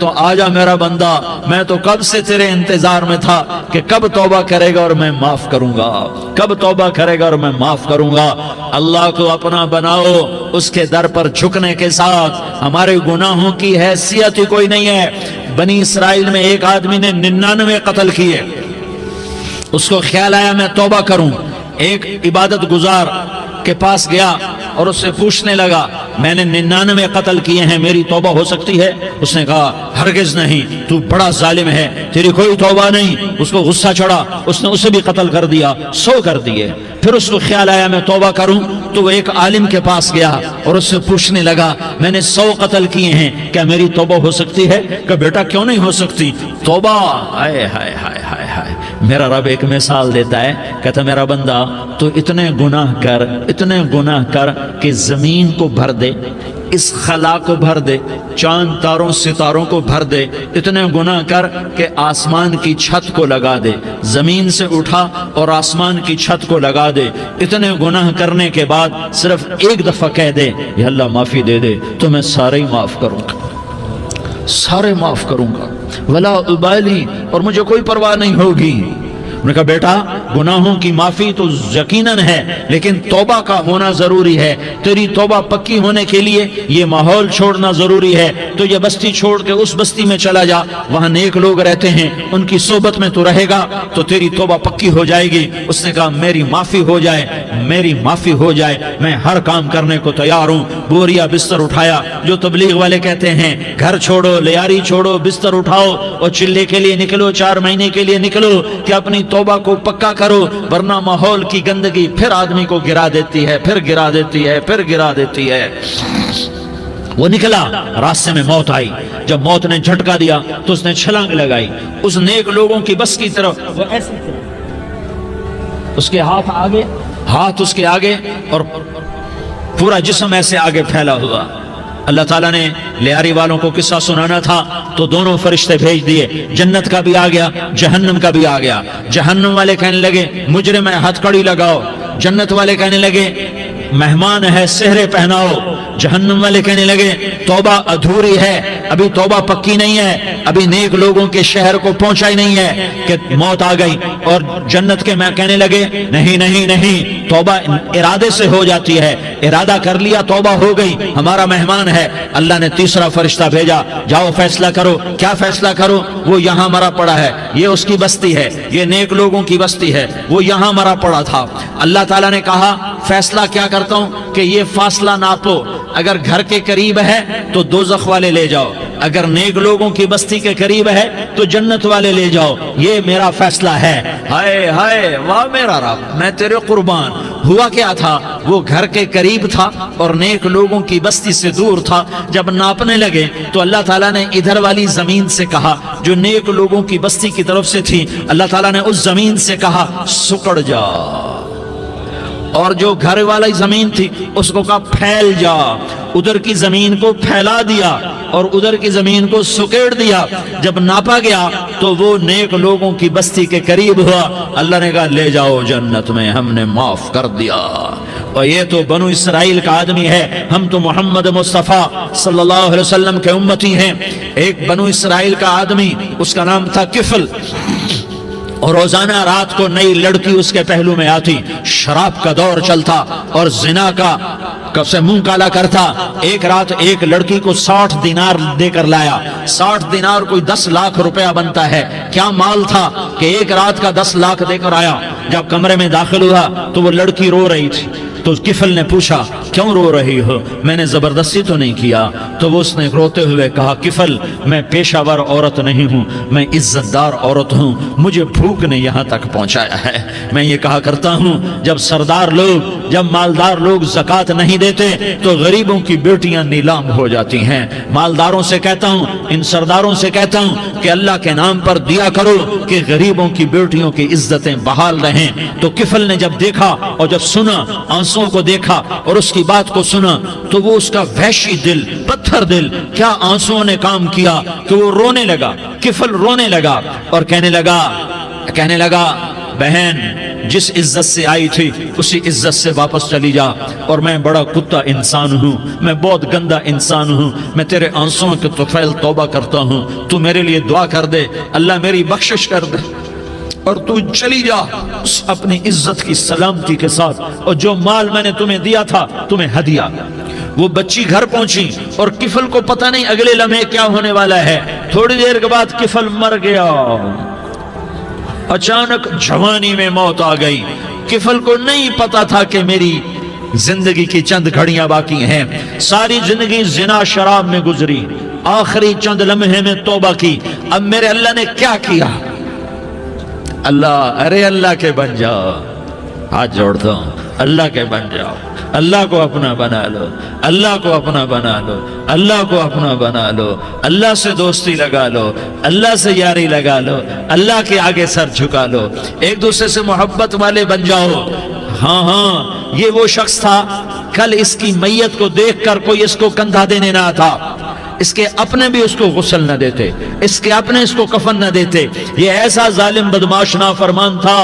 تو آجا میرا بندہ، میں تو کب سے تیرے انتظار میں تھا کہ کب توبہ کرے گا اور میں معاف کروں گا، کب توبہ کرے گا اور میں معاف کروں گا۔ اللہ کو اپنا بناؤ، اس کے در پر جھکنے کے ساتھ ہمارے گناہوں کی حیثیت ہی کوئی نہیں ہے۔ بنی اسرائیل میں ایک آدمی نے 99 قتل کیے، اس کو خیال آیا میں توبہ کروں، ایک عبادت گزار کے پاس گیا اور اس سے پوچھنے لگا میں نے 99 قتل کیے ہیں، میری توبہ ہو سکتی ہے؟ اس نے کہا ہرگز نہیں، تو بڑا ظالم ہے، تیری کوئی توبہ نہیں۔ اس کو غصہ چڑھا، اس نے اسے بھی قتل کر دیا، 100 کر دیے۔ پھر اس کو خیال آیا میں توبہ کروں، تو وہ ایک عالم کے پاس گیا اور اس سے پوچھنے لگا میں نے 100 قتل کیے ہیں، کیا میری توبہ ہو سکتی ہے؟ کہ بیٹا کیوں نہیں ہو سکتی توبہ؟ ہائے ہائے ہائے ہائے ہائے، میرا رب ایک مثال دیتا ہے، کہتا میرا بندہ تو اتنے گناہ کر، اتنے گناہ کر کہ زمین کو بھر دے، اس خلا کو بھر دے، چاند تاروں ستاروں کو بھر دے، اتنے گناہ کر کہ آسمان کی چھت کو لگا دے، زمین سے اٹھا اور آسمان کی چھت کو لگا دے۔ اتنے گناہ کرنے کے بعد صرف ایک دفعہ کہہ دے یا اللہ معافی دے دے تو میں سارے ہی معاف کروں گا، سارے معاف کروں گا، ولا ابالی، اور مجھے کوئی پرواہ نہیں ہوگی۔ انہوں نے کہا بیٹا گناہوں کی معافی تو یقیناً ہے، لیکن توبہ کا ہونا ضروری ہے، تیری توبہ پکی ہونے کے لیے یہ ماحول چھوڑنا ضروری ہے۔ تو یہ بستی چھوڑ کے اس بستی میں چلا جا، وہاں نیک لوگ رہتے ہیں، ان کی صحبت میں تو رہے گا تو تیری توبہ پکی ہو جائے گی۔ اس نے کہا میری معافی ہو جائے، میری معافی ہو جائے، میں ہر کام کرنے کو تیار ہوں۔ بوریا بستر اٹھایا، جو تبلیغ والے کہتے ہیں گھر چھوڑو، لیاری چھوڑو، بستر اٹھاؤ اور چلے کے لیے نکلو، 4 مہینے کے لیے نکلو کہ اپنی توبہ کو پکا کرو، ورنہ ماحول کی گندگی پھر آدمی کو گرا دیتی ہے، پھر گرا دیتی ہے، پھر گرا دیتی ہے۔ وہ نکلا، راستے میں موت آئی، جب موت نے جھٹکا دیا تو اس نے چھلانگ لگائی اس نیک لوگوں کی بس کی طرف، وہ ایسے اس کے ہاتھ آگے، ہاتھ اس کے آگے اور پورا جسم ایسے آگے پھیلا ہوا۔ اللہ تعالیٰ نے لیاری والوں کو قصہ سنانا تھا تو دونوں فرشتے بھیج دیے، جنت کا بھی آ گیا، جہنم کا بھی آ گیا۔ جہنم والے کہنے لگے مجرم ہے ہتھ کڑی لگاؤ، جنت والے کہنے لگے مہمان ہے سہرے پہناؤ۔ جہنم والے کہنے لگے توبہ ادھوری ہے، ابھی توبہ پکی نہیں ہے، ابھی نیک لوگوں کے شہر کو پہنچا ہی نہیں ہے کہ موت آ گئی۔ اور جنت کے میں کہنے لگے نہیں نہیں نہیں، توبہ ارادے سے ہو جاتی ہے، ارادہ کر لیا توبہ ہو گئی، ہمارا مہمان ہے۔ اللہ نے تیسرا فرشتہ بھیجا، جاؤ فیصلہ کرو۔ کیا فیصلہ کرو؟ وہ یہاں مرا پڑا ہے، یہ اس کی بستی ہے، یہ نیک لوگوں کی بستی ہے، وہ یہاں مرا پڑا تھا۔ اللہ تعالیٰ نے کہا فیصلہ کیا کرتا ہوں کہ یہ فاصلہ ناپو، اگر گھر کے قریب ہے تو دوزخ والے لے جاؤ، اگر نیک لوگوں کی بستی کے قریب ہے تو جنت والے لے جاؤ، یہ میرا فیصلہ ہے۔ ہائے ہائے واہ میرا رب، میں تیرے قربان۔ ہوا کیا تھا؟ وہ گھر کے قریب تھا اور نیک لوگوں کی بستی سے دور تھا۔ جب ناپنے لگے تو اللہ تعالیٰ نے ادھر والی زمین سے کہا جو نیک لوگوں کی بستی کی طرف سے تھی، اللہ تعالیٰ نے اس زمین سے کہا سکڑ جا، اور جو گھر والی زمین تھی اس کو کہا پھیل جا۔ ادھر کی زمین کو پھیلا دیا اور ادھر کی زمین کو سکیڑ دیا۔ جب ناپا گیا تو وہ نیک لوگوں کی بستی کے قریب ہوا۔ اللہ نے کہا لے جاؤ جنت میں، ہم نے معاف کر دیا۔ اور یہ تو بنو اسرائیل کا آدمی ہے، ہم تو محمد مصطفیٰ صلی اللہ علیہ وسلم کے امتی ہیں۔ ایک بنو اسرائیل کا آدمی، اس کا نام تھا کفل، اور روزانہ رات کو نئی لڑکی اس کے پہلو میں آتی، شراب کا دور چلتا اور زنا کا سے منہ کالا کرتا۔ ایک رات ایک لڑکی کو 60 دینار دے کر لایا۔ 60 دینار کوئی 10 لاکھ روپیہ بنتا ہے۔ کیا مال تھا کہ ایک رات کا 10 لاکھ دے کر آیا۔ جب کمرے میں داخل ہوا تو وہ لڑکی رو رہی تھی، تو کفل نے پوچھا کیوں رو رہی ہو؟ میں نے زبردستی تو نہیں کیا۔ تو وہ اس نے روتے ہوئے کہا کفل میں پیشہ ور عورت نہیں ہوں، میں عزت دار عورت ہوں، مجھے بھوک نے یہاں تک پہنچایا ہے۔ میں یہ کہا کرتا ہوں جب سردار لوگ، جب مالدار لوگ زکوٰۃ نہیں دیتے تو غریبوں کی بیٹیاں نیلام ہو جاتی ہیں۔ مالداروں سے کہتا ہوں، ان سرداروں سے کہتا ہوں کہ اللہ کے نام پر دیا کرو کہ غریبوں کی بیٹیوں کی عزتیں بحال رہیں۔ تو کفل نے جب دیکھا اور جب سنا، آنسو کو دیکھا اور اس کی بات کو سنا، تو وہ اس کا وحشی دل، پتھر دل، کیا آنسو نے کام کیا کہ وہ رونے لگا۔ کفل رونے لگا اور کہنے لگا بہن جس عزت سے آئی تھی اسی عزت سے واپس چلی جا، اور میں بڑا کتا انسان ہوں، میں بہت گندا انسان ہوں، میں تیرے آنسوں کے طفیل توبہ کرتا ہوں، تو میرے لیے دعا کر دے، اللہ میری بخشش کر دے، اور تو چلی جا اپنی عزت کی سلامتی کے ساتھ، اور جو مال میں نے تمہیں دیا تھا تمہیں ہدیہ۔ وہ بچی گھر پہنچی اور کفل کو پتہ نہیں اگلے لمحے کیا ہونے والا ہے، تھوڑی دیر کے بعد کفل مر گیا، اچانک جوانی میں موت آ گئی۔ کفل کو نہیں پتا تھا کہ میری زندگی کی چند گھڑیاں باقی ہیں، ساری زندگی زنا شراب میں گزری، آخری چند لمحے میں توبہ کی۔ اب میرے اللہ نے کیا کیا؟ اللہ، ارے اللہ کے بن جاؤ، ہاتھ جوڑتا ہوں، اللہ کے بن جاؤ، اللہ کو اپنا بنا لو، اللہ کو اپنا بنا لو، اللہ کو اپنا بنا لو، اللہ سے دوستی لگا لو، اللہ سے یاری لگا لو، اللہ کے آگے سر جھکا لو، ایک دوسرے سے محبت والے بن جاؤ۔ ہاں ہاں، یہ وہ شخص تھا، کل اس کی میت کو دیکھ کر کوئی اس کو کندھا دینے نہ تھا، اس کے اپنے بھی اس کو غسل نہ دیتے، اس کے اپنے اس کو کفن نہ دیتے، یہ ایسا ظالم بدماش نافرمان تھا۔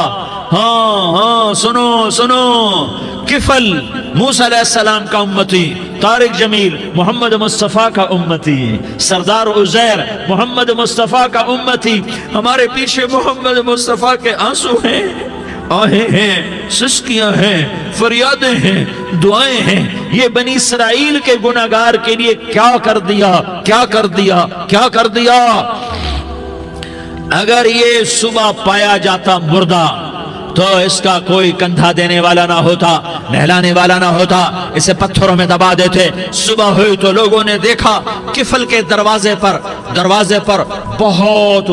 ہاں ہاں، سنو سنو، کفل موسیٰ علیہ السلام کا امتی، طارق جمیل محمد مصطفیٰ کا امتی، سردار عزیر محمد مصطفیٰ کا امتی، ہمارے پیچھے محمد مصطفیٰ کے آنسو ہیں، آہیں ہیں، سسکیاں ہیں، فریادیں ہیں، دعائیں ہیں۔ یہ بنی اسرائیل کے گناہگار کے لیے کیا کر دیا، کیا کر دیا، کیا کر دیا۔ اگر یہ صبح پایا جاتا مردہ تو اس کا کوئی کندھا دینے والا نہ ہوتا، نہلانے والا نہ ہوتا، اسے پتھروں میں دبا دیتے۔ صبح ہوئی تو لوگوں نے دیکھا کفل کے دروازے پر بہت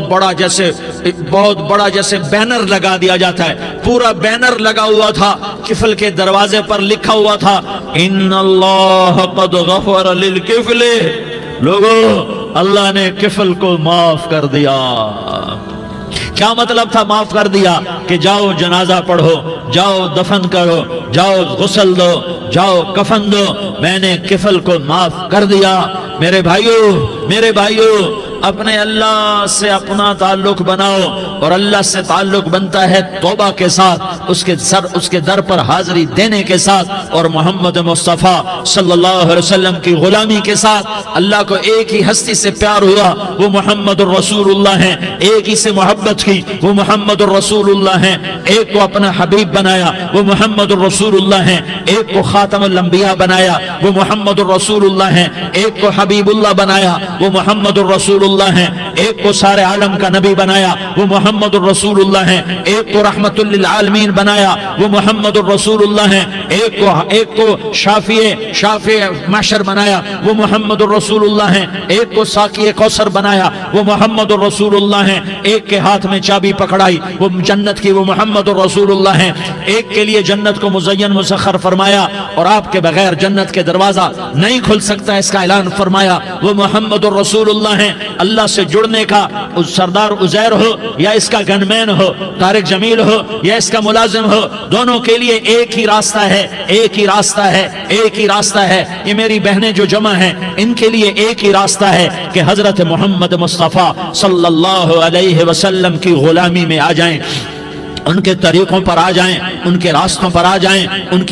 بڑا جیسے بینر لگا دیا جاتا ہے، پورا بینر لگا ہوا تھا، کفل کے دروازے پر لکھا ہوا تھا ان اللہ قد غفر للکفل، لوگوں اللہ نے کفل کو معاف کر دیا۔ کیا مطلب تھا معاف کر دیا؟ کہ جاؤ جنازہ پڑھو، جاؤ دفن کرو، جاؤ غسل دو، جاؤ کفن دو، میں نے کفل کو معاف کر دیا۔ میرے بھائیو، اپنے اللہ سے اپنا تعلق بناؤ، اور اللہ سے تعلق بنتا ہے توبہ کے ساتھ، اس کے در پر حاضری دینے کے ساتھ، اور محمد مصطفیٰ صلی اللہ علیہ وسلم کی غلامی کے ساتھ۔ اللہ کو ایک ہی ہستی سے پیار ہوا، وہ محمد الرسول اللہ ہیں، ایک ہی سے محبت کی، وہ محمد الرسول اللہ ہیں، ایک کو اپنا حبیب بنایا، وہ محمد الرسول اللہ ہیں، ایک کو خاتم الانبیاء بنایا، وہ محمد الرسول اللہ ہیں، ایک کو حبیب اللہ بنایا، وہ محمد الرسول اللہ ہیں، ایک کو سارے عالم کا نبی بنایا، وہ محمد الرسول اللہ ہیں، ایک کو رحمت للعالمین بنایا، وہ محمد الرسول اللہ ہیں، ایک کو شافع محشر بنایا، وہ محمد الرسول اللہ ہیں، ایک کو ساقی کوثر بنایا، وہ محمد الرسول اللہ ہیں، ایک کے ہاتھ میں چابی پکڑائی، وہ جنت کی، وہ محمد الرسول اللہ ہیں، ایک کے لیے جنت کو مزین مسخر فرمایا، اور آپ کے بغیر جنت کے دروازہ نہیں کھل سکتا، اس کا اعلان فرمایا، وہ محمد الرسول اللہ ہیں۔ اللہ سے جڑنے کا سردار عزیر ہو یا اس کا گن مین ہو، طارق جمیل ہو یا اس کا ملازم ہو، دونوں کے لیے ایک ہی راستہ ہے، ایک ہی راستہ ہے، ایک ہی راستہ ہے۔ یہ میری بہنیں جو جمع ہیں، ان کے لیے ایک ہی راستہ ہے کہ حضرت محمد مصطفیٰ صلی اللہ علیہ وسلم کی غلامی میں آ جائیں، ان کے طریقوں پر آ جائیں، ان کے راستوں پر آ جائیں، ان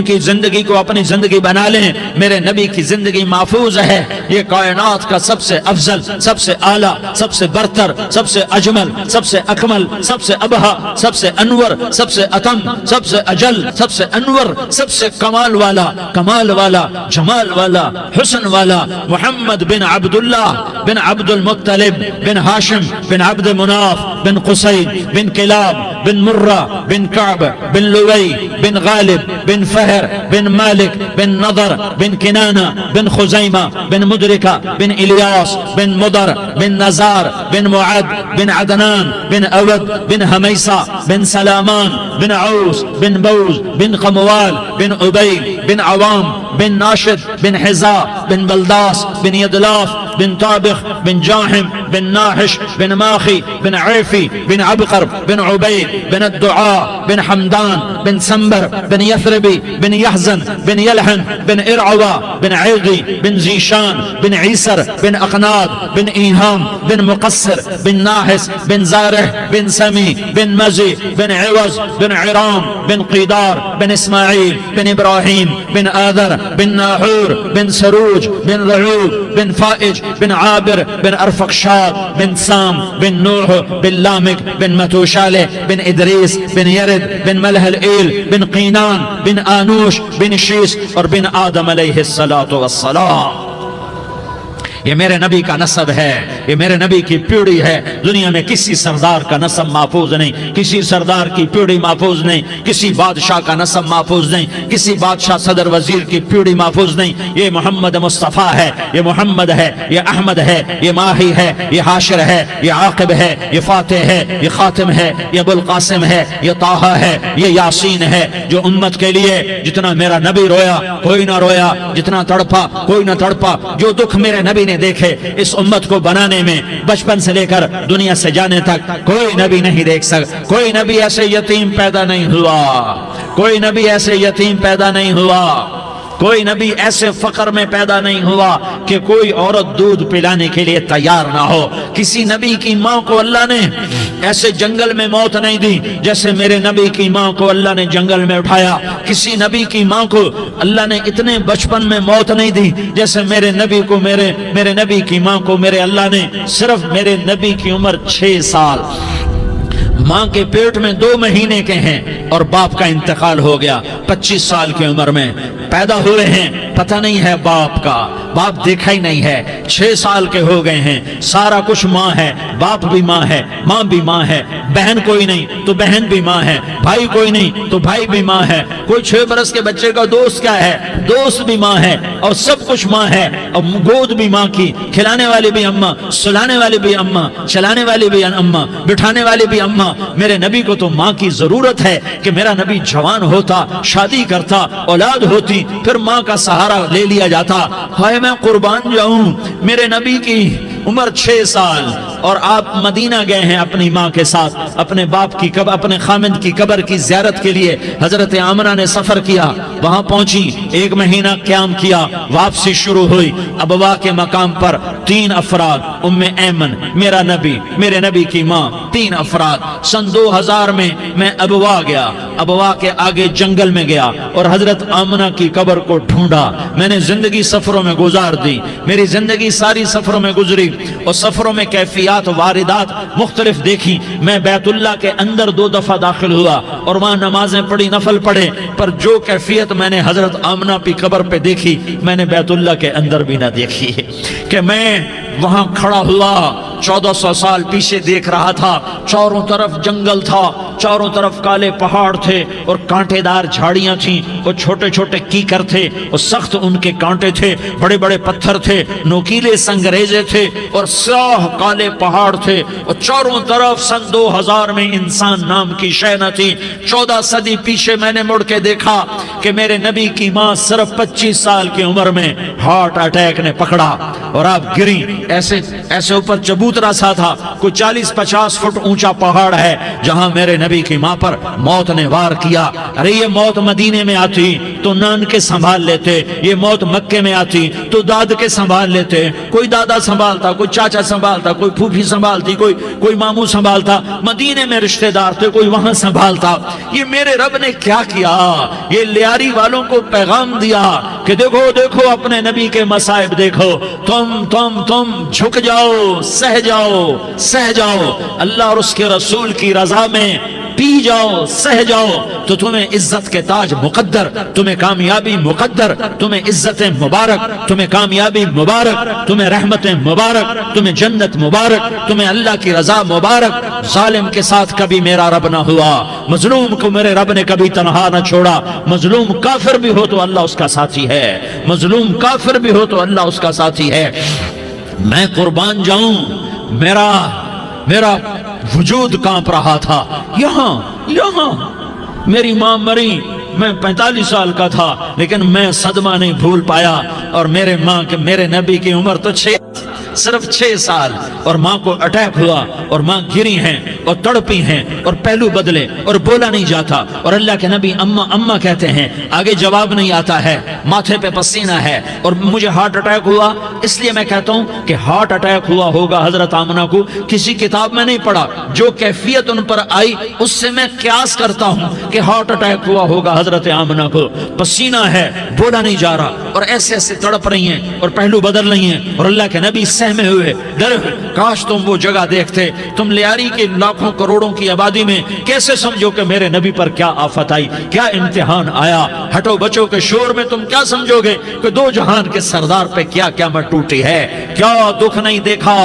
کی زندگی کو اپنی زندگی بنا لیں۔ میرے نبی کی زندگی محفوظ ہے، یہ کائنات کا سب سے افضل، سب سے اعلیٰ، سب سے برتر، سب سے اجمل، سب سے اکمل، سب سے ابہا، سب سے انور، سب سے اتم، سب سے اجل، سب سے انور، سب سے کمال والا، جمال والا، حسن والا، محمد بن عبداللہ بن عبد المطلب بن ہاشم بن عبد مناف بن قصی بن کلاب بن مرہ بن کعب بن لوی بن غالب بن فہر بن مالک بن نضر بن کنانہ بن خزیمہ بن مدرکہ بن الیاس بن مدر بن نزار بن معد بن عدنان بن اود بن حمیسہ بن سلامان بن عوس بن بوز بن قموال بن عبید بن عوام بن ناشد بن حزا بن بلداس بن يدلاف بن طابخ بن جاحم بن ناحش بن ماخي بن عيفي بن عبقر بن عبيد بن الدعاء بن حمدان بن سنبر بن يثربي بن يحزن بن يلحن بن إرعوى بن عيغي بن زيشان بن عيسر بن أقناد بن إيهام بن مقصر بن ناحس بن زارح بن سمي بن مزي بن عوز بن عرام بن قيدار بن إسماعيل بن إبراهيم بن آذر بن ناحور بن سروج بن رعوب بن فائج بن عابر بن أرفقشاد بن سام بن نوح بن لامك بن متوشالة بن إدريس بن يرد بن ملح الإيل بن قينان بن آنوش بن شيس اور بن آدم علیہ الصلاۃ والسلام. یہ میرے نبی کا نسب ہے، یہ میرے نبی کی پیڑھی ہے. دنیا میں کسی سردار کا نسب محفوظ نہیں، کسی سردار کی پیڑھی محفوظ نہیں، کسی بادشاہ کا نسب محفوظ نہیں، کسی بادشاہ صدر وزیر کی پیڑھی محفوظ نہیں. یہ محمد مصطفیٰ ہے، یہ محمد ہے، یہ احمد ہے، یہ ماہی ہے، یہ حاشر ہے، یہ عاقب ہے، یہ فاتح ہے، یہ خاتم ہے، یہ ابو القاسم ہے، یہ طٰہٰ ہے، یہ یاسین ہے. جو امت کے لیے جتنا میرا نبی رویا کوئی نہ رویا، جتنا تڑپا کوئی نہ تڑپا، جو دکھ میرے نبی نے دیکھے اس امت کو بنانے میں، بچپن سے لے کر دنیا سے جانے تک کوئی نبی نہیں دیکھ سکتا. کوئی نبی ایسے یتیم پیدا نہیں ہوا، کوئی نبی ایسے یتیم پیدا نہیں ہوا، کوئی نبی ایسے فقر میں پیدا نہیں ہوا کہ کوئی عورت دودھ پلانے کے لیے تیار نہ ہو. کسی نبی کی ماں کو اللہ نے ایسے جنگل میں موت نہیں دی جیسے میرے نبی کی ماں کو اللہ نے جنگل میں اٹھایا. کسی نبی کی ماں کو اللہ نے اتنے بچپن میں موت نہیں دی جیسے میرے نبی کو میرے نبی کی ماں کو میرے اللہ نے صرف میرے نبی کی عمر 6 سال، ماں کے پیٹ میں 2 مہینے کے ہیں اور باپ کا انتقال ہو گیا 25 سال کی عمر میں. پیدا ہوئے ہیں، پتہ نہیں ہے باپ کا، باپ دیکھا ہی نہیں ہے. 6 سال کے ہو گئے ہیں، سارا کچھ ماں ہے، باپ بھی ماں ہے، ماں بھی ماں ہے. بہن کوئی نہیں تو بہن بھی ماں ہے، بھائی کوئی نہیں تو بھائی بھی ماں ہے. کوئی 6 برس کے بچے کا دوست کیا ہے، دوست بھی ماں ہے، اور سب کچھ ماں ہے. اور گود بھی ماں کی، کھلانے والی بھی اماں، سلانے والی بھی اماں، چلانے والی بھی اماں، بٹھانے والی بھی اماں. میرے نبی کو تو ماں کی ضرورت ہے کہ میرا نبی جوان ہوتا، شادی کرتا، اولاد ہوتی، پھر ماں کا سہارا لے لیا جاتا. ہائے میں قربان جاؤں، میرے نبی کی عمر 6 سال اور آپ مدینہ گئے ہیں اپنی ماں کے ساتھ، اپنے باپ کی اپنے خامند کی قبر کی زیارت کے لیے. حضرت آمنہ نے سفر کیا، وہاں پہنچی، 1 مہینہ قیام کیا، واپسی شروع ہوئی. ابوا کے مقام پر 3 افراد، ام ایمن، میرا نبی، میرے نبی کی ماں، 3 افراد. سن 2000 میں ابوا گیا، ابوا کے آگے جنگل میں گیا اور حضرت آمنہ کی قبر کو ڈھونڈا. میں نے زندگی سفروں میں گزار دی، میری زندگی ساری سفروں میں گزری اور سفروں میں کیفیات واردات مختلف دیکھی. میں بیت اللہ کے اندر 2 دفعہ داخل ہوا اور وہاں نمازیں پڑھی، نفل پڑھے، پر جو کیفیت میں نے حضرت آمنہ کی قبر پہ دیکھی میں نے بیت اللہ کے اندر بھی نہ دیکھی. کہ میں وہاں کھڑا ہوا 1400 سال پیچھے دیکھ رہا تھا، چاروں طرف جنگل تھا، چاروں طرف کالے پہاڑ تھے اور کانٹے دار جھاڑیاں تھیں اور چھوٹے چھوٹے کیکر تھے اور سخت ان کے کانٹے تھے، بڑے بڑے پتھر تھے، نوکیلے سنگریزے تھے اور سیاہ کالے پہاڑ تھے اور چاروں طرف. سن 2000 میں انسان نام کی شے نہ تھی. 14 صدی پیچھے میں نے مڑ کے دیکھا کہ میرے نبی کی ماں صرف 25 سال کی عمر میں ہارٹ اٹیک نے پکڑا اور آپ گری. ایسے اوپر چبوترا سا تھا، کوئی 40-50 فٹ اونچا پہاڑ ہے جہاں میرے نبی کی ماں پر موت نے وار کیا. ارے یہ موت مدینے میں آتی تو نان کے سنبھال لیتے، یہ موت مکے میں آتی تو داد کے سنبھال لیتے. کوئی دادا سنبھالتا، کوئی چاچا سنبھالتا، کوئی پھوپھی سنبھالتی، کوئی ماموں سنبھالتا. مدینے میں رشتہ دار تھے، کوئی وہاں سنبھالتا. یہ میرے رب نے کیا کیا؟ یہ لیاری والوں کو پیغام دیا کہ دیکھو دیکھو اپنے نبی کے مصائب دیکھو، تم جھک جاؤ، سہ جاؤ اللہ اور اس کے رسول کی رضا میں پی جاؤ، سہ جاؤ تو تمہیں عزت کے تاج مقدر، تمہیں کامیابی مقدر، تمہیں عزت مبارک، تمہیں کامیابی مبارک، تمہیں رحمت مبارک، تمہیں جنت مبارک، تمہیں اللہ کی رضا مبارک. ظالم کے ساتھ کبھی میرا رب نہ ہوا، مظلوم کو میرے رب نے کبھی تنہا نہ چھوڑا. مظلوم کافر بھی ہو تو اللہ اس کا ساتھی ہے، مظلوم کافر بھی ہو تو اللہ اس کا ساتھی ہے. میں قربان جاؤں، میرا وجود کانپ رہا تھا. یہاں میری ماں مری، میں 45 سال کا تھا لیکن میں صدمہ نہیں بھول پایا، اور میرے نبی کی عمر تو صرف 6 سال، اور ماں کو اٹیک ہوا اور ماں گری ہیں اور تڑپی ہیں اور پہلو بدلے اور بولا نہیں جاتا، اور اللہ کے نبی اماں اماں کہتے ہیں، آگے جواب نہیں آتا ہے، ماتھے پہ پسینہ ہے، اور مجھے ہارٹ اٹیک ہوا۔ اس لیے میں کہتا ہوں کہ ہارٹ اٹیک ہوا ہوگا حضرت آمنہ کو، کسی کتاب میں نہیں پڑھا، جو کیفیت ان پر آئی اس سے میں قیاس کرتا ہوں کہ ہارٹ اٹیک ہوا ہوگا حضرت آمنہ کو، پسینہ ہے، بولا نہیں جا رہا، اور ایسے ایسے تڑپ رہی ہیں اور پہلو بدل رہی ہیں، اور اللہ کے نبی سہمے ہوئے ڈرے ہوئے۔ کاش تم وہ جگہ دیکھتے، تم لیاری کے لاکھوں کروڑوں کی آبادی میں کیسے سمجھو کہ میرے نبی پر کیا آفت آئی، کیا امتحان آیا۔ ہٹو بچوں کے شور میں تم کیا سمجھو گے کہ دو جہان کے سردار پہ کیا قیامت ٹوٹی ہے۔ کیا دکھ نہیں دیکھا،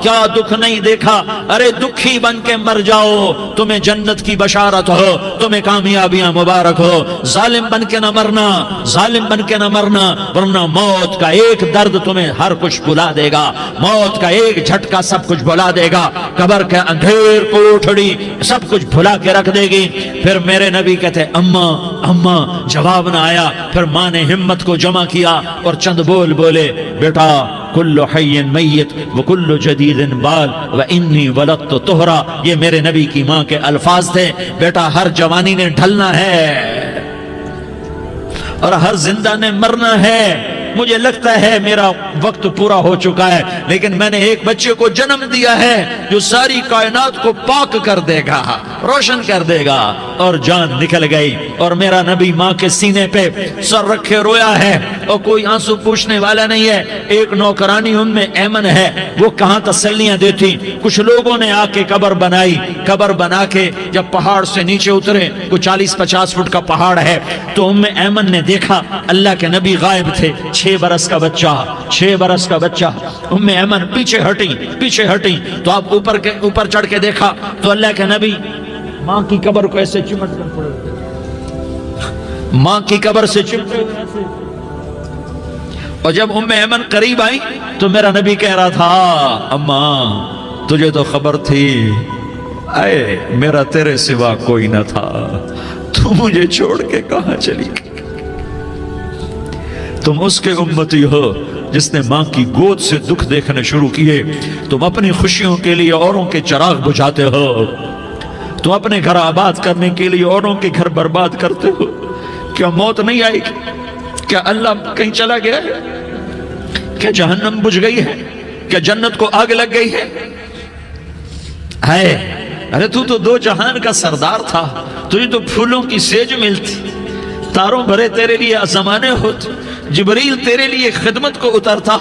کیا دکھ نہیں دیکھا۔ ارے دکھی بن کے مر جاؤ، تمہیں جنت کی بشارت ہو، تمہیں کامیابیاں مبارک ہو۔ ظالم بن کے نہ مرنا، ظالم بن کے نہ مرنا، ورنہ موت کا ایک درد تمہیں ہر کچھ بھلا دے گا، موت کا ایک جھٹکا سب کچھ بھلا دے گا، قبر کے اندھیر کوٹھڑی سب کچھ بھلا کے رکھ دے گی۔ پھر میرے نبی کہتے اماں اماں، جواب نہ آیا۔ پھر ماں نے ہمت کو جمع کیا اور چند بول بولے، بیٹا کل حی میت وکل جدید بال وانی ولدت طہرا۔ یہ میرے نبی کی ماں کے الفاظ تھے، بیٹا ہر جوانی نے ڈھلنا ہے اور ہر زندہ نے مرنا ہے۔ مجھے لگتا ہے میرا وقت پورا ہو چکا ہے، لیکن میں نے ایک بچے کو جنم دیا ہے جو ساری کائنات کو پاک کر دے گا، روشن کر دے گا۔ اور جان نکل گئی، اور میرا نبی ماں کے سینے پہ سر رکھے رویا ہے، اور کوئی آنسو پوچھنے والا نہیں ہے۔ ایک نوکرانی ایمن ہے، وہ کہاں تسلیاں دیتی۔ کچھ لوگوں نے آ کے قبر بنائی، قبر بنا کے جب پہاڑ سے نیچے اترے، کوئی 40-50 فٹ کا پہاڑ ہے، تو ایمن نے دیکھا اللہ کے نبی غائب تھے، 6 برس کا بچہ، 6 برس کا بچہ۔ ایمن پیچھے ہٹی تو آپ اوپر چڑھ کے دیکھا تو اللہ کے نبی ماں کی قبر کو ایسے چمٹ کر پڑے، ماں کی قبر سے چمٹے ہوئے ایسے۔ اور جب ایمن قریب آئی تو میرا نبی کہہ رہا تھا، اماں تجھے تو خبر تھی، اے میرا تیرے سوا کوئی نہ تھا، تو مجھے چھوڑ کے کہاں چلی گئی۔ تم اس کے امتی ہو جس نے ماں کی گود سے دکھ دیکھنے شروع کیے۔ تم اپنی خوشیوں کے لیے اوروں کے چراغ بجھاتے ہو، تم اپنے گھر آباد کرنے کے لیے اوروں کے گھر برباد کرتے ہو۔ کیا موت نہیں آئے گی؟ کیا اللہ کہیں چلا گیا ہے؟ کیا جہنم بجھ گئی ہے؟ کیا جنت کو آگ لگ گئی ہے؟ ارے تو 2 جہان کا سردار تھا، تجھے تو پھولوں کی سیج ملتی، تاروں بھرے تیرے لیے زمانے ہوتے، جبریل تیرے لیے خدمت کو اترتا،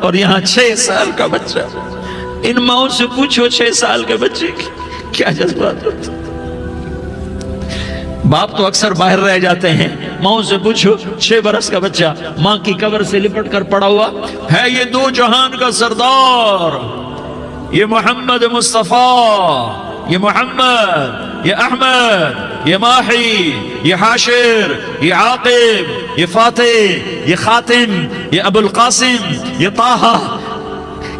اور یہاں 6 سال کا بچہ۔ ان ماؤں سے پوچھو 6 سال کے بچے کی کیا جذبات ہوتے۔ باپ تو اکثر باہر رہ جاتے ہیں، ماؤں سے پوچھو 6 برس کا بچہ ماں کی قبر سے لپٹ کر پڑا ہوا ہے۔ یہ 2 جہان کا سردار، یہ محمد مصطفیٰ، یہ محمد، یہ احمد، یہ ماہی، یہ حاشر، یہ عاقب، یہ فاتح، یہ خاتم، یہ ابو القاسم، یہ طہ،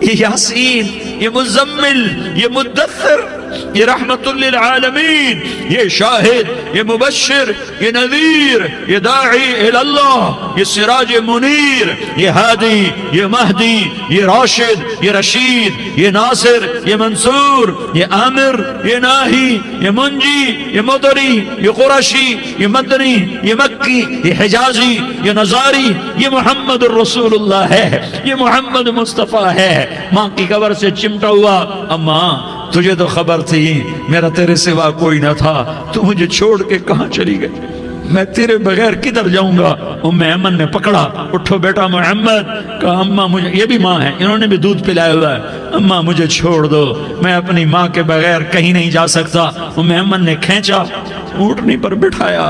یہ یاسین، یہ مزمل، یہ مدثر، یہ رحمت للعالمین، یہ شاہد، یہ مبشر، یہ نذیر، یہ داعی الاللہ، یہ سراج منیر، یہ ہادی، یہ مہدی، یہ راشد، یہ رشید، یہ ناصر، یہ منصور، یہ عامر، یہ ناہی، یہ منجی، یہ مدری، یہ قرشی، یہ مدنی، یہ مکی، یہ حجازی، یہ نظاری، یہ محمد الرسول اللہ ہے، یہ محمد مصطفیٰ ہے۔ ماں کی قبر سے چمٹا ہوا، اماں تجھے تو خبر تھی میرا تیرے سوا کوئی نہ تھا، تو مجھے چھوڑ کے کہاں چلی گئی، میں تیرے بغیر کدھر جاؤں گا۔ ایمن نے پکڑا، اٹھو بیٹا محمد، کہا اماں مجھے، یہ بھی ماں ہے، انہوں نے بھی دودھ پلایا ہوا ہے، اماں مجھے چھوڑ دو، میں اپنی ماں کے بغیر کہیں نہیں جا سکتا۔ ایمن نے کھینچا، اونٹنی پر بٹھایا،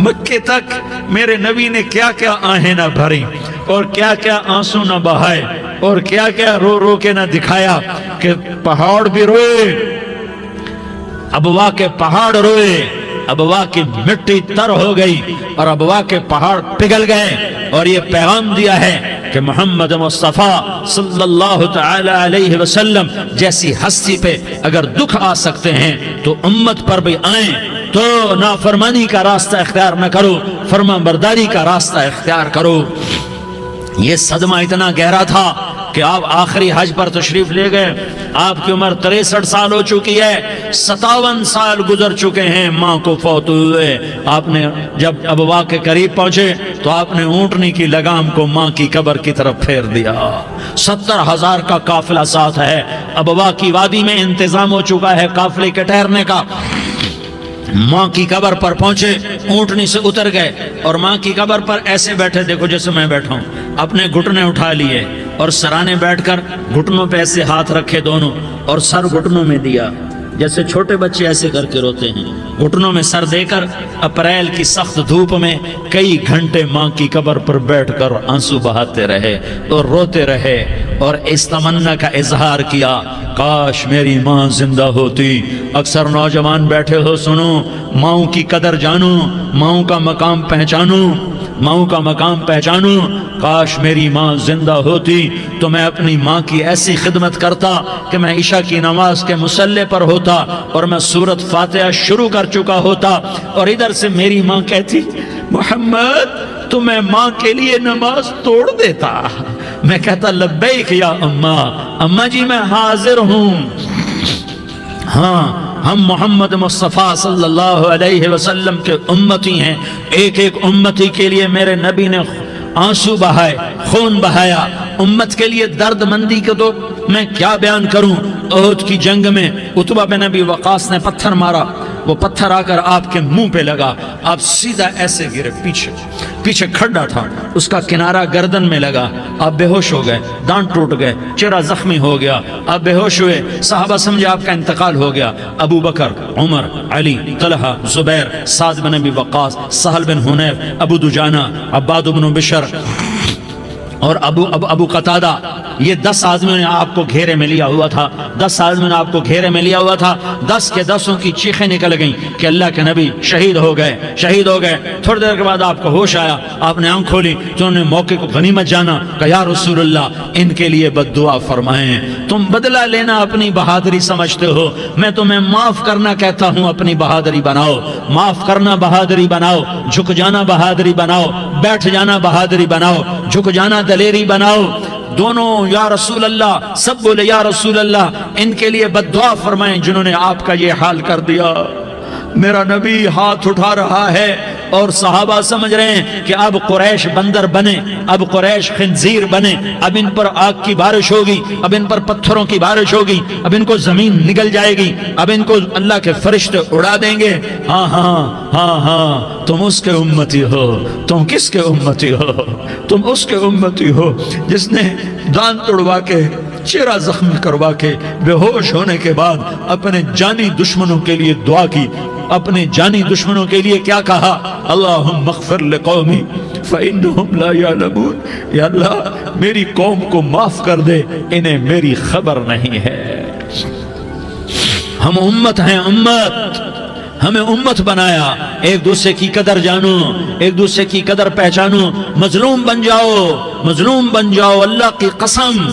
مکے تک میرے نبی نے کیا کیا آہیں نہ بھری اور کیا کیا آنسو نہ بہائے اور کیا کیا رو رو کے نہ دکھایا کہ پہاڑ بھی روئے، ابوا کے پہاڑ روئے، ابوا کی مٹی تر ہو گئی اور ابوا کے پہاڑ پگھل گئے، اور یہ پیغام دیا ہے کہ محمد مصطفیٰ صلی اللہ تعالی علیہ وسلم جیسی ہستی پہ اگر دکھ آ سکتے ہیں تو امت پر بھی آئیں۔ تو نافرمانی کا راستہ اختیار نہ کرو، فرما برداری کا راستہ اختیار کرو۔ یہ صدمہ اتنا گہرا تھا کہ آپ آخری حج پر تشریف لے گئے، آپ کی عمر 63 سال ہو چکی ہے، 57 سال گزر چکے ہیں ماں کو فوت ہوئے۔ آپ نے جب ابوا کے قریب پہنچے تو آپ نے اونٹنی کی لگام کو ماں کی قبر کی طرف پھیر دیا۔ 70,000 کا قافلہ ساتھ ہے، ابوا کی وادی میں انتظام ہو چکا ہے قافلے کے ٹھہرنے کا۔ ماں کی قبر پر پہنچے، اونٹنی سے اتر گئے اور ماں کی قبر پر ایسے بیٹھے، دیکھو جیسے میں بیٹھا ہوں، اپنے گھٹنے اٹھا لیے اور سرانے بیٹھ کر گھٹنوں پہ ایسے ہاتھ رکھے دونوں اور سر گھٹنوں میں دیا، جیسے چھوٹے بچے ایسے کر کے روتے ہیں، گھٹنوں میں سر دے کر اپریل کی سخت دھوپ میں کئی گھنٹے ماں کی قبر پر بیٹھ کر آنسو بہاتے رہے اور روتے رہے اور اس تمنا کا اظہار کیا، کاش میری ماں زندہ ہوتی۔ اکثر نوجوان بیٹھے ہو، سنو، ماؤں کی قدر جانو، ماؤں کا مقام پہچانو، ماؤں کا مقام پہچانو۔ کاش میری ماں زندہ ہوتی تو میں اپنی ماں کی ایسی خدمت کرتا کہ میں عشاء کی نماز کے مصلی پر ہوتا اور میں سورۃ فاتحہ شروع کر چکا ہوتا اور ادھر سے میری ماں کہتی، محمد تو میں ماں کے لیے نماز توڑ دیتا۔ میں کہتا، لبیک یا اماں، اماں جی میں حاضر ہوں۔ ہاں، ہم محمد مصطفیٰ صلی اللہ علیہ وسلم کے امتی ہیں، ایک ایک امتی کے لیے میرے نبی نے آنسو بہائے، خون بہایا، امت کے لیے درد مندی کو تو میں کیا بیان کروں۔ احد کی جنگ میں عتبہ بن ابی وقاص نے پتھر مارا، وہ پتھر آ کر آپ کے منہ پہ لگا، آپ سیدھا ایسے گرے، پیچھے کھڈا تھا، اس کا کنارہ گردن میں لگا، آپ بے ہوش ہو گئے، دانت ٹوٹ گئے، چہرہ زخمی ہو گیا، آپ بے ہوش ہوئے، صحابہ سمجھے آپ کا انتقال ہو گیا۔ ابو بکر، عمر، علی، طلحہ، زبیر، سعد بن ابی وقاص، سہل بن حنیف، ابو دجانہ، عباد بن بشر اور ابو قتادہ، یہ 10 آدمیوں نے آپ کو گھیرے میں لیا ہوا تھا، 10 آدمیوں نے آپ کو گھیرے میں لیا ہوا تھا، 10 کے 10 کی چیخیں نکل گئیں کہ اللہ کے نبی شہید ہو گئے، شہید ہو گئے۔ تھوڑی دیر کے بعد آپ کو ہوش آیا، آپ نے آنکھ کھولی تو انہوں نے موقع کو غنیمت جانا کہ یا رسول اللہ ان کے لیے بد دعا فرمائیں، تم بدلہ لینا اپنی بہادری سمجھتے ہو، میں تمہیں معاف کرنا کہتا ہوں، اپنی بہادری بناؤ، معاف کرنا بہادری بناؤ، جھک جانا بہادری بناؤ، بیٹھ جانا بہادری بناؤ، جھک جانا دلیری بناؤ۔ دونوں یا رسول اللہ، سب بولے یا رسول اللہ، ان کے لیے بد دعا فرمائیں جنہوں نے آپ کا یہ حال کر دیا۔ میرا نبی ہاتھ اٹھا رہا ہے اور صحابہ سمجھ رہے ہیں کہ اب قریش بندر بنے، اب قریش خنزیر بنے، اب ان پر آگ کی بارش ہوگی، اب ان پر پتھروں کی بارش ہوگی، اب ان کو زمین نگل جائے گی، اب ان کو اللہ کے فرشتے اڑا دیں گے۔ ہاں ہاں ہاں ہاں، تم اس کے امتی ہو، تم کس کے امتی ہو؟ تم اس کے امتی ہو جس نے دانت توڑوا کے، چہرہ زخمی کروا کے، بے ہوش ہونے کے بعد اپنے جانی دشمنوں کے لیے دعا کی، اپنے جانی دشمنوں کے لیے کیا کہا؟ اللہم اغفر لقومی فإنہم لا یعلمون، یا اللہ میری قوم کو معاف کر دے، انہیں میری خبر نہیں ہے۔ ہم امت ہیں، امت، ہمیں امت بنایا، ایک دوسرے کی قدر جانو، ایک دوسرے کی قدر پہچانو، مظلوم بن جاؤ، مظلوم بن جاؤ، اللہ کی قسم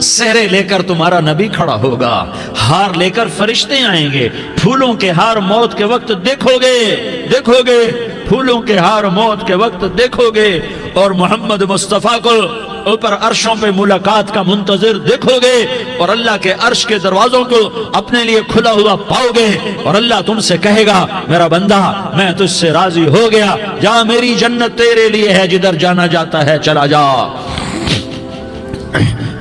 سہرے لے کر تمہارا نبی کھڑا ہوگا، ہار لے کر فرشتے آئیں گے، پھولوں کے ہار موت کے وقت دیکھو گے، دیکھو گے، پھولوں کے ہار موت کے وقت دیکھو گے، اور محمد مصطفیٰ کو اوپر عرشوں پہ ملاقات کا منتظر دیکھو گے، اور اللہ کے عرش کے دروازوں کو اپنے لیے کھلا ہوا پاؤ گے، اور اللہ تم سے کہے گا میرا بندہ میں تجھ سے راضی ہو گیا، جا میری جنت تیرے لیے ہے، جدھر جانا جاتا ہے چلا جا۔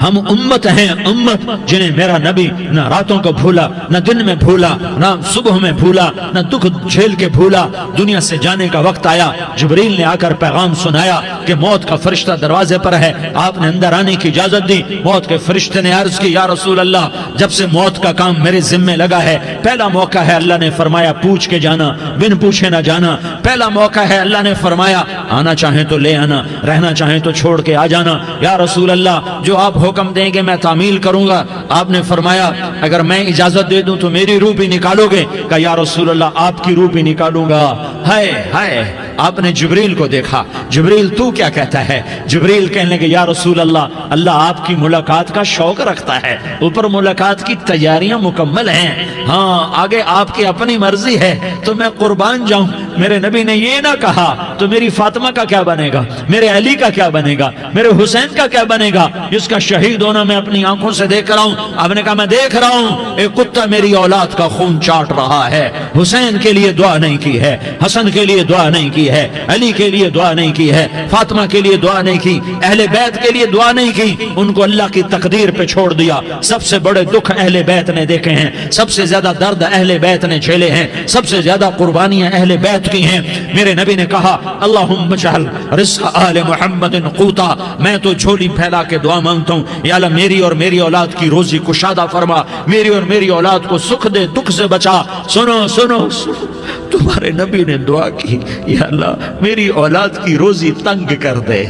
ہم امت ہیں، امت جنہیں میرا نبی نہ راتوں کو بھولا، نہ دن میں بھولا، نہ صبح میں بھولا، نہ دکھ جھیل کے بھولا۔ دنیا سے جانے کا وقت آیا، جبریل نے آ کر پیغام سنایا کہ موت کا فرشتہ دروازے پر ہے، آپ نے اندر آنے کی اجازت دی۔ موت کے فرشتے نے عرض کی یا رسول اللہ جب سے موت کا کام میرے ذمے لگا ہے، پہلا موقع ہے، اللہ نے فرمایا پوچھ کے جانا، بن پوچھے نہ جانا، پہلا موقع ہے، اللہ نے فرمایا آنا چاہیں تو لے آنا، رہنا چاہیں تو چھوڑ کے آ جانا۔ یا رسول اللہ جو آپ حکم دیں گے میں تعمیل کروں گا۔ آپ نے فرمایا اگر میں اجازت دے دوں تو میری روح بھی نکالو گے؟ کہ یا رسول اللہ آپ کی روح بھی نکالوں گا۔ ہائے ہائے آپ نے جبریل کو دیکھا، جبریل تو کیا کہتا ہے؟ جبریل کہنے لگے یا رسول اللہ، اللہ آپ کی ملاقات کا شوق رکھتا ہے، اوپر ملاقات کی تیاریاں مکمل ہیں، ہاں آگے آپ کی اپنی مرضی ہے تو میں قربان جاؤں۔ میرے نبی نے یہ نہ کہا تو میری فاطمہ کا کیا بنے گا، میرے علی کا کیا بنے گا، میرے حسین کا کیا بنے گا، جس کا شہید ہونا میں اپنی آنکھوں سے دیکھ رہا ہوں۔ آپ نے کہا میں دیکھ رہا ہوں ایک کتا میری اولاد کا خون چاٹ رہا ہے، حسین کے لیے دعا نہیں کی ہے، حسن کے لیے دعا نہیں کی ہے، علی کے لیے دعا نہیں کی ہے، فاطمہ کے لیے دعا نہیں کی، اہل بیت کے لیے دعا نہیں کی، ان کو اللہ کی تقدیر پہ چھوڑ دیا۔ سب سے بڑے دکھ اہل بیت نے دیکھے ہیں، سب سے زیادہ درد اہل بیت نے جھیلے ہیں، سب سے زیادہ قربانیاں اہل بیت کی ہیں۔ میرے نبی نے کہا اللہم اجعل رزق آل محمد قوتا، میں تو جھولی پھیلا کے دعا مانگتا ہوں یا اللہ میری اور میری اولاد کی روزی کشادہ فرما، میری اور میری اولاد کو سکھ دے، دکھ سے بچا۔ سنو سنو سنو، تمہارے نبی نے دعا کی یا اللہ میری اولاد کی روزی تنگ کر دے،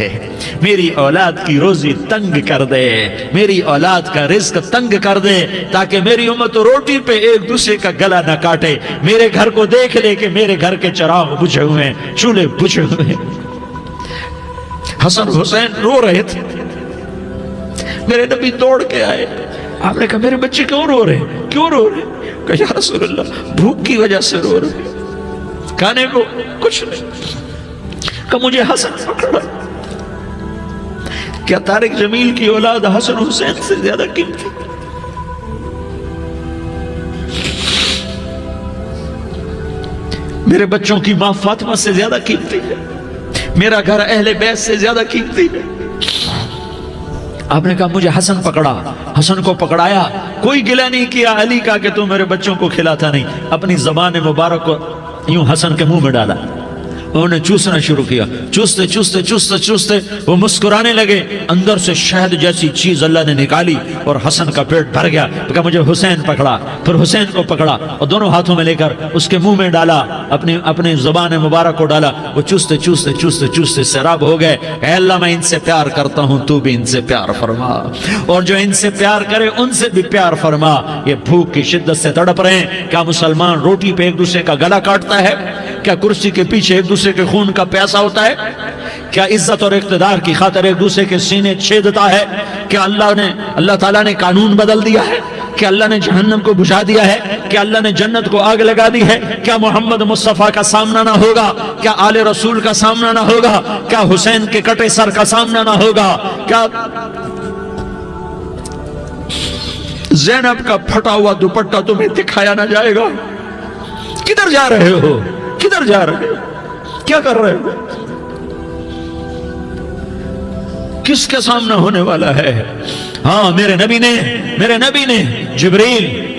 میری اولاد کی روزی تنگ کر دے، میری اولاد کا رزق تنگ کر دے، تاکہ میری امت روٹی پہ ایک دوسرے کا گلا نہ کاٹے، میرے گھر کو دیکھ لے کہ میرے گھر کے چراغ بجھے ہوئے ہیں، چولہے بجھے ہوئے ہیں۔ حسن حسین رو رہے تھے، میرے نبی دوڑ کے آئے، آپ نے کہا میرے بچے کیوں رو رہے ہیں، کیوں رو رہے ہیں؟ کہا یا رسول اللہ بھوک کی وجہ سے رو رہے ہیں، کھانے کو کچھ نہیں۔ کہا مجھے حسن پکڑا۔ کیا طارق جمیل کی اولاد حسن حسین سے زیادہ قیمتی؟ میرے بچوں کی ماں فاطمہ سے زیادہ قیمتی ہے، میرا گھر اہل بیت سے زیادہ قیمتی ہے۔ آپ نے کہا مجھے حسن پکڑا، حسن کو پکڑایا، کوئی گلہ نہیں کیا علی کا کہ تو میرے بچوں کو کھلاتا نہیں، اپنی زبان مبارک کو یوں حسن کے منہ میں ڈالا، انہوں نے چوسنا شروع کیا، چوستے چوستے چوستے چوستے وہ مسکرانے لگے، اندر سے شہد جیسی چیز اللہ نے نکالی اور حسن کا پیٹ بھر گیا۔ کہا مجھے حسین پکڑا، پھر حسین کو پکڑا اور دونوں ہاتھوں میں لے کر اس کے منہ میں ڈالا، اپنی زبان مبارک کو ڈالا، وہ چوستے چوستے چوستے چوستے سیراب ہو گئے۔ اے اللہ میں ان سے پیار کرتا ہوں، تو بھی ان سے پیار فرما، اور جو ان سے پیار کرے ان سے بھی پیار فرما۔ یہ بھوک کی شدت سے تڑپ رہے ہیں، کیا مسلمان روٹی پہ ایک دوسرے کا گلا کاٹتا ہے؟ کیا کرسی کے پیچھے ایک دوسرے کے خون کا پیاسا ہوتا ہے؟ کیا عزت اور اقتدار کی خاطر ایک دوسرے کے سینے چھیدتا ہے؟ کیا اللہ تعالیٰ نے قانون بدل دیا ہے؟ کیا اللہ نے جہنم کو بجھا دیا ہے؟ کیا اللہ نے جنت کو آگ لگا دی ہے؟ کیا محمد مصطفیٰ کا سامنا نہ ہوگا؟ کیا آل رسول کا سامنا نہ ہوگا؟ کیا حسین کے کٹے سر کا سامنا نہ ہوگا؟ کیا زینب کا پھٹا ہوا دوپٹہ تمہیں دکھایا نہ جائے گا؟ کدھر جا رہے ہو؟ کدھر جا رہے ہو؟ کیا کر رہے ہو؟ کس کے سامنے ہونے والا ہے؟ ہاں میرے نبی نے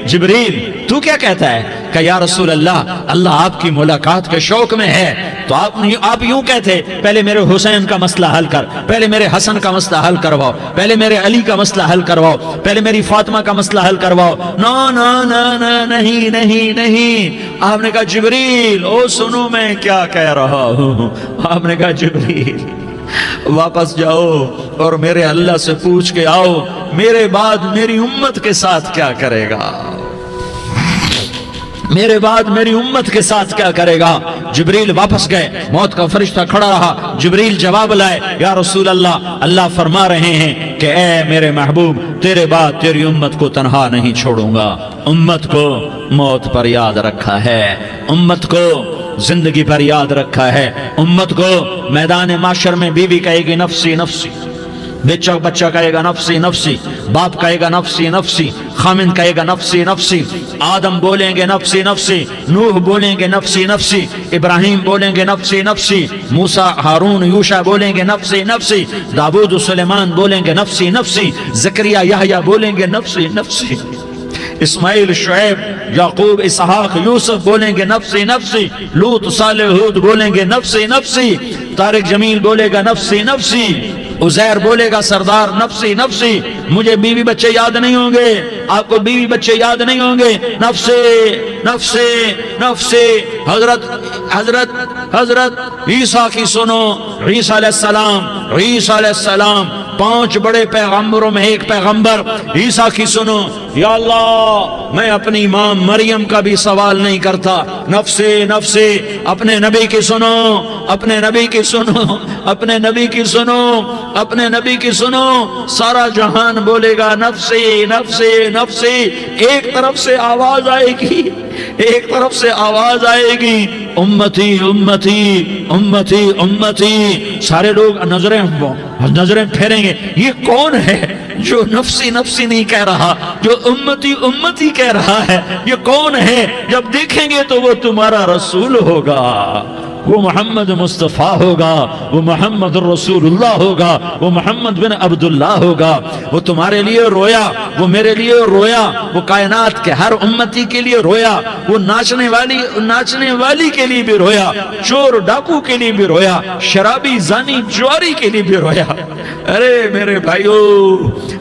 جبریل تو کیا کہتا ہے؟ کہ یا رسول اللہ، اللہ آپ کی ملاقات کے شوق میں ہے، تو آپ یوں کہتے پہلے میرے حسین کا مسئلہ حل کر، پہلے میرے حسن کا مسئلہ حل کرواؤ، پہلے میرے علی کا مسئلہ حل کرواؤ، پہلے میری فاطمہ کا مسئلہ حل کرواؤ۔ نہیں۔ آپ نے کہا جبریل او سنو میں کیا کہہ رہا ہوں۔ آپ نے کہا جبریل واپس جاؤ اور میرے اللہ سے پوچھ کے آؤ میرے بعد میری امت کے ساتھ کیا کرے گا، میرے بعد میری امت کے ساتھ کیا کرے گا۔ جبریل واپس گئے، موت کا فرشتہ کھڑا رہا، جبریل جواب لائے یا رسول اللہ، اللہ فرما رہے ہیں کہ اے میرے محبوب تیرے بعد تیری امت کو تنہا نہیں چھوڑوں گا، امت کو موت پر یاد رکھا ہے، امت کو زندگی پر یاد رکھا ہے، امت کو میدان معاشر میں بیوی کہے گی نفسی نفسی، بچہ کہے گا نفسی نفسی، باپ کہے گا نفسی نفسی، خامن کہے گا نفسی نفسی، آدم بولیں گے نفسی نفسی، نوح بولیں گے نفسی نفسی، ابراہیم بولیں گے نفسی نفسی، موسیٰ ہارون یوشع بولیں گے نفسی نفسی، داؤد سلیمان بولیں گے نفسی نفسی، زکریا یحییٰ بولیں گے نفسی نفسی، اسماعیل شعیب یعقوب اسحاق یوسف بولیں گے نفسی نفسی، لوط صالح ہود بولیں گے نفسی نفسی، طارق جمیل بولے گا نفسی نفسی، عزیر بولے گا سردار نفسی نفسی، مجھے بیوی بچے یاد نہیں ہوں گے، آپ کو بیوی بچے یاد نہیں ہوں گے، نفسی نفسی نفسی۔ حضرت عیسیٰ کی سنو، عیسیٰ علیہ السلام 5 بڑے پیغمبروں میں ایک پیغمبر عیسیٰ کی سنو. یا اللہ میں اپنی ماں مریم کا بھی سوال نہیں کرتا، نفسی نفسی. اپنے نبی کی سنو، اپنے نبی کی سنو، اپنے نبی کی سنو، اپنے نبی کی سنو. سارا جہان بولے گا نفسی نفسی نفسی. ایک طرف سے آواز آئے گی، ایک طرف سے آواز آئے گی، امتی امتی امتی امتی. سارے لوگ نظریں پھیریں گے، یہ کون ہے جو نفسی نفسی نہیں کہہ رہا، جو امتی امتی کہہ رہا ہے؟ یہ کون ہے؟ جب دیکھیں گے تو وہ تمہارا رسول ہوگا، وہ محمد مصطفیٰ ہوگا، وہ محمد الرسول اللہ ہوگا، وہ محمد بن عبداللہ ہوگا. وہ تمہارے لیے رویا، وہ میرے لیے رویا، وہ کائنات کے ہر امتی کے لیے رویا، وہ ناچنے والی کے لیے بھی رویا، چور ڈاکو کے لیے بھی رویا، شرابی زانی جواری کے لیے بھی رویا. ارے میرے بھائیو،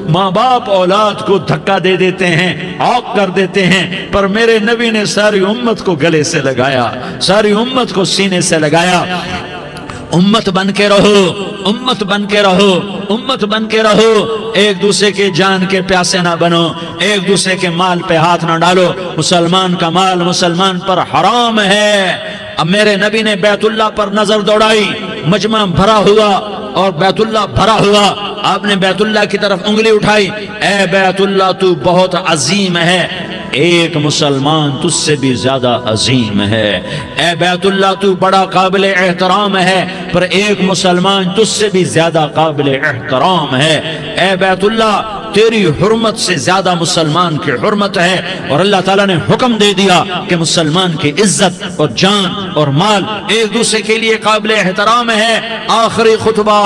ماں باپ اولاد کو دھکا دے دیتے ہیں، عوق کر دیتے ہیں، پر میرے نبی نے ساری امت کو گلے سے لگایا، ساری امت کو سینے سے لگایا. امت بن کے رہو، امت بن کے رہو، امت بن کے رہو. ایک دوسرے کے جان کے پیاسے نہ بنو، ایک دوسرے کے مال پہ ہاتھ نہ ڈالو. مسلمان کا مال مسلمان پر حرام ہے. اب میرے نبی نے بیت اللہ پر نظر دوڑائی، مجمع بھرا ہوا اور بیت اللہ بھرا ہوا. آپ نے بیت اللہ کی طرف انگلی اٹھائی، اے بیت اللہ تو بہت عظیم ہے، ایک مسلمان تجھ سے بھی زیادہ عظیم ہے. اے بیت اللہ تو بڑا قابل احترام ہے، پر ایک مسلمان تجھ سے بھی زیادہ قابل احترام ہے. اے بیت اللہ تیری حرمت سے زیادہ مسلمان کی حرمت ہے. اور اللہ تعالیٰ نے حکم دے دیا کہ مسلمان کی عزت اور جان اور مال ایک دوسرے کے لیے قابل احترام ہے. آخری خطبہ،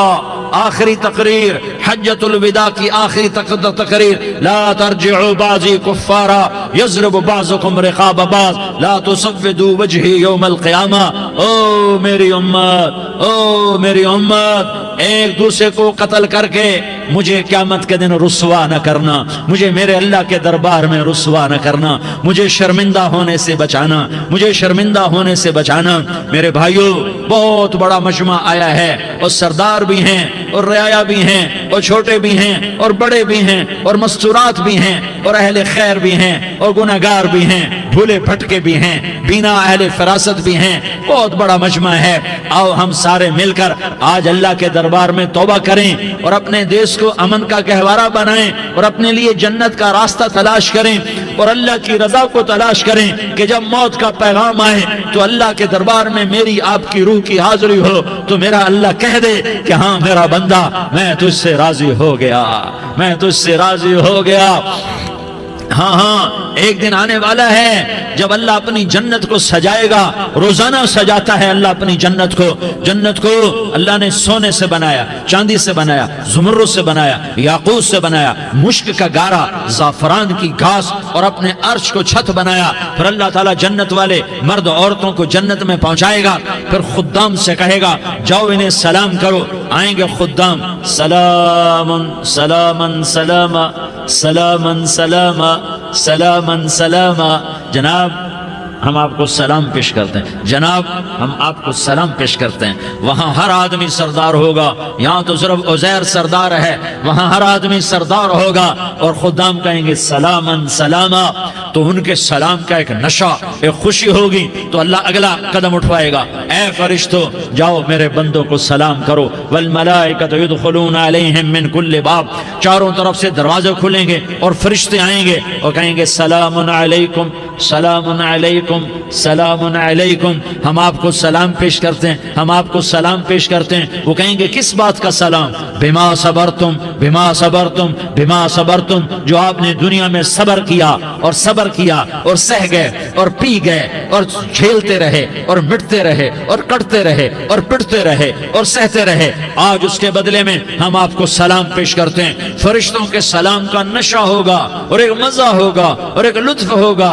آخری تقریر، حجۃ الوداع کی آخری تقریر، لا ترجعوا بعضی کفارا یضرب بعضکم رقاب بعض لا تسودوا وجہی یوم القیامہ. او میری امت، او میری امت، ایک دوسرے کو قتل کر کے مجھے قیامت کے دن رسوا نہ کرنا، مجھے میرے اللہ کے دربار میں رسوا نہ کرنا، مجھے شرمندہ ہونے سے بچانا، مجھے شرمندہ ہونے سے بچانا. میرے بھائیو، بہت بڑا مجمع آیا ہے، اور سردار بھی ہیں اور رعایا بھی ہیں اور چھوٹے بھی ہیں اور بڑے بھی ہیں اور مستورات بھی ہیں اور اہل خیر بھی ہیں اور گناہگار بھی ہیں، بھولے بھٹکے بھی ہیں، بینا اہل فراست بھی ہیں. بہت بڑا مجمع ہے. آؤ ہم سارے مل کر آج اللہ کے دربار میں توبہ کریں اور اپنے دیش کو امن کا گہوارہ بنائیں اور اپنے لیے جنت کا راستہ تلاش کریں اور اللہ کی رضا کو تلاش کریں کہ جب موت کا پیغام آئے تو اللہ کے دربار میں میری آپ کی روح کی حاضری ہو تو میرا اللہ کہہ دے کہ ہاں میرا بندہ، میں تجھ سے راضی ہو گیا، میں تجھ سے راضی ہو گیا. ہاں ہاں، ایک دن آنے والا ہے جب اللہ اپنی جنت کو سجائے گا. روزانہ سجاتا ہے اللہ اپنی جنت کو. جنت کو اللہ نے سونے سے بنایا، چاندی سے بنایا، زمرد سے بنایا، یاقوت سے بنایا، مشک کا گارا، زعفران کی گھاس اور اپنے عرش کو چھت بنایا. پھر اللہ تعالیٰ جنت والے مرد عورتوں کو جنت میں پہنچائے گا. پھر خدام سے کہے گا جاؤ انہیں سلام کرو. آئیں گے خدام، سلام سلام سلام سلام سلام سلام سلام. جناب ہم آپ کو سلام پیش کرتے ہیں، جناب ہم آپ کو سلام پیش کرتے ہیں. وہاں ہر آدمی سردار ہوگا. یہاں تو صرف عزیر سردار ہے، وہاں ہر آدمی سردار ہوگا. اور خدام کہیں گے سلامن سلاما. تو ان کے سلام کا ایک نشہ، ایک خوشی ہوگی. تو اللہ اگلا قدم اٹھوائے گا، اے فرشتو جاؤ میرے بندوں کو سلام کرو. والملائکۃ یدخلون علیہم من کل باب. چاروں طرف سے دروازے کھلیں گے اور فرشتے آئیں گے اور کہیں گے سلام علیکم، سلام علیکم، سلام علیکم. ہم آپ کو سلام پیش کرتے ہیں، ہم آپ کو سلام پیش کرتے ہیں. وہ کہیں گے کس بات کا سلام؟ بما صبرتم، بما صبرتم، بما صبرتم. جو آپ نے دنیا میں صبر کیا اور صبر کیا اور سہ گئے اور پی گئے اور جھیلتے رہے اور مٹتے رہے اور کٹتے رہے اور پٹتے رہے اور سہتے رہے، آج اس کے بدلے میں ہم آپ کو سلام پیش کرتے ہیں. فرشتوں کے سلام کا نشہ ہوگا اور ایک مزہ ہوگا اور ایک لطف ہوگا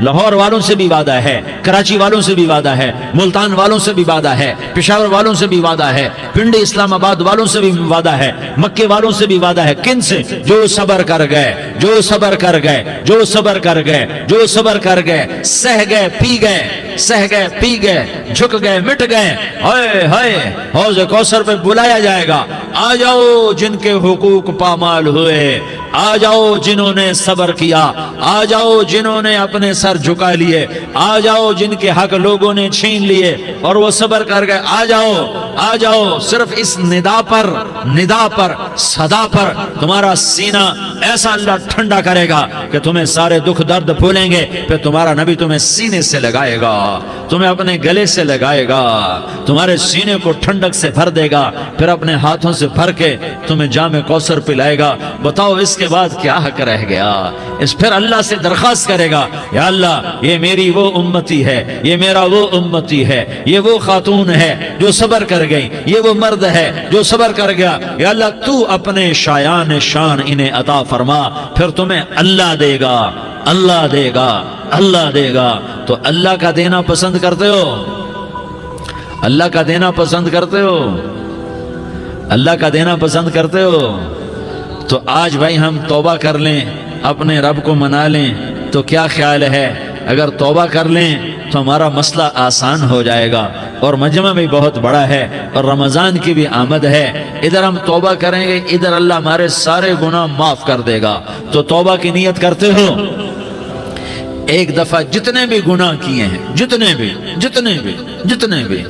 لاہور والوں سے بھی وعدہ ہے، کراچی والوں سے بھی وعدہ ہے، ملتان والوں سے بھی وعدہ ہے، پشاور والوں سے بھی وعدہ ہے، پنڈی اسلام آباد والوں سے بھی وعدہ ہے، مکے والوں سے بھی وعدہ ہے۔ کن سے؟ جو صبر کر گئے، جو صبر کر گئے، جو صبر کر گئے، جو صبر کر گئے، سہ گئے پی گئے، سہ گئے پی گئے، جھک گئے مٹ گئے۔ ہائے ہائے، حوض کوثر پہ بلایا جائے گا، آ جاؤ جن کے حقوق پامال ہوئے، آ جاؤ جنہوں نے صبر کیا، آ جاؤ جنہوں نے اپنے سر جھکا لیے، آ جاؤ جن کے حق لوگوں نے چھین لیے اور وہ صبر کر گئے، آ جاؤ آ جاؤ۔ صرف اس ندا پر صدا پر تمہارا سینہ ایسا اللہ ٹھنڈا کرے گا کہ تمہیں سارے دکھ درد بھولیں گے، پھر تمہارا نبی تمہیں سینے سے لگائے گا، تمہیں اپنے گلے سے لگائے گا، تمہارے سینے کو ٹھنڈک سے بھر دے گا، پھر اپنے ہاتھوں سے بھر کے تمہیں جام کوثر پلائے گا۔ بتاؤ اس کے بعد کیا حق رہ گیا؟ اس پھر اللہ سے درخواست کرے گا، یا اللہ یہ میری وہ امتی ہے، یہ میرا وہ امتی ہے، یہ وہ خاتون ہے جو صبر کر گئی، یہ وہ مرد ہے جو صبر کر گیا، یا اللہ تو اپنے شایان شان انہیں عطا فرما، پھر تمہیں اللہ دے گا، اللہ دے گا، اللہ دے گا۔ تو اللہ کا دینا پسند کرتے ہو؟ اللہ کا دینا پسند کرتے ہو؟ اللہ کا دینا پسند کرتے ہو؟ تو آج بھائی ہم توبہ کر لیں، اپنے رب کو منا لیں، تو کیا خیال ہے اگر توبہ کر لیں تو ہمارا مسئلہ آسان ہو جائے گا، اور مجمع بھی بہت بڑا ہے اور رمضان کی بھی آمد ہے، ادھر ہم توبہ کریں گے، ادھر اللہ ہمارے سارے گناہ معاف کر دے گا۔ تو توبہ کی نیت کرتے ہو؟ ایک دفعہ جتنے بھی گناہ کیے ہیں، جتنے بھی